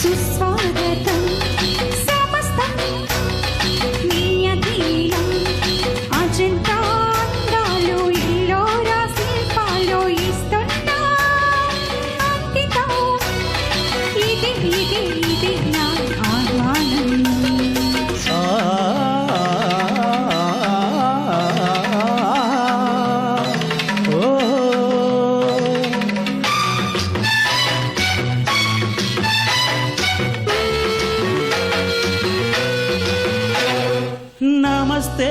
సుస్వాగతం సమస్తం నీ అధీనం అజంతా అందాలు ఇల్లోరా శిల్పాలు ఇస్తున్నా అంకితం ఇది నా ఆహ్వానం నమస్తే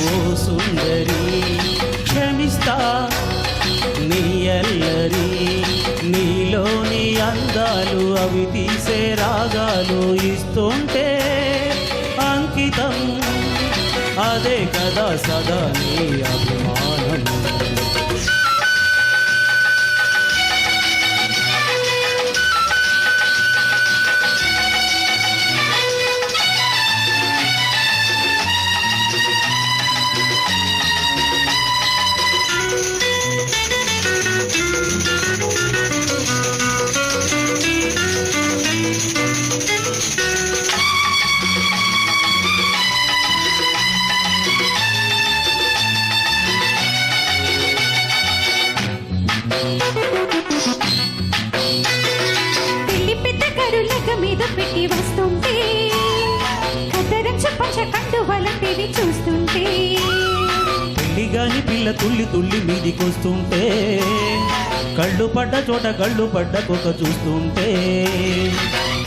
ఓ సుందరి క్షమిస్తా నీ అల్లరి నీలోని అందాలు అవి తీసే రాగాలు ఇస్తుంటే అంకితం అదే కదా సదా నీ అభిమానం మీద పెట్టి వస్తుంటే కదరంచ పంచ కండువలంటివి చూస్తుంటే పెళ్లిగాని పిల్ల తుల్లి తుల్లి మీదికొస్తుంటే కళ్ళు పడ్డ చోట కళ్ళు పడ్డ కుక్క చూస్తుంటే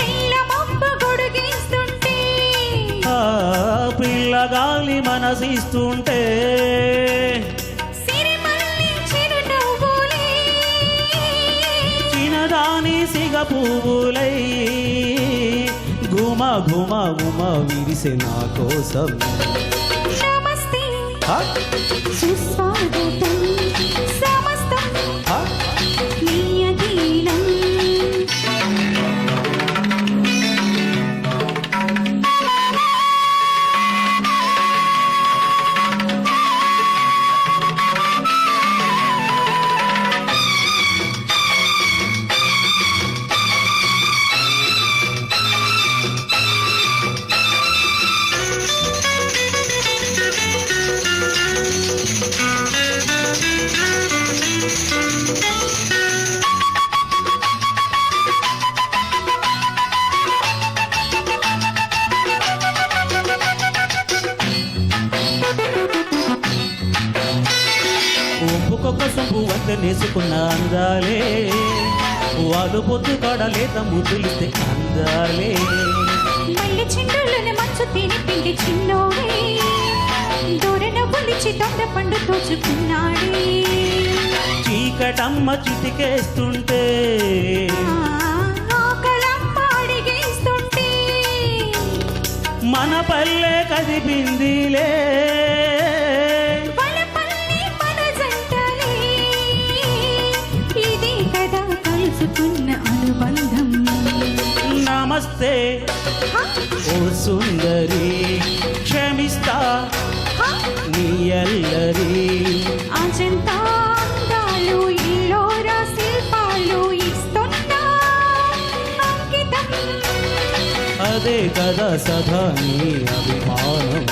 పిల్ల మొప్ప గొడుగిస్తుంటే పిల్ల గాలి మనసిస్తుంటే చిన్నదాని సిగ పువ్వులై ఘుమ ఘుమ ఘుమ విరిసే నా కోసం నమస్తే సుస్వాగతం సమస్తం నీ అధీనం ఒప్పుకొక్క సొంపు వద్ద నేసుకున్న అందాలే వాళ్ళు పొద్దు కాడలేత ముద్దులిస్తే అందాలే మళ్ళీ చిండులను మంచు తిని పిండి చిన్నోడే దూరన బులిచి దొండ పండు తోచుకున్నాడే చీకటమ్మ చిటికేస్తుంటే ఆకలమ్మ అడిగేస్తుంటే మన పల్లె కదిపిందిలే అనుబంధం నమస్తే ఓ సుందరి క్షమిస్తా నీ అల్లరి అజంతా అందాలు ఇల్లోరా శిల్పాలు ఇస్తున్నా అంకితం అదే కదా సదా నీ అభిమానం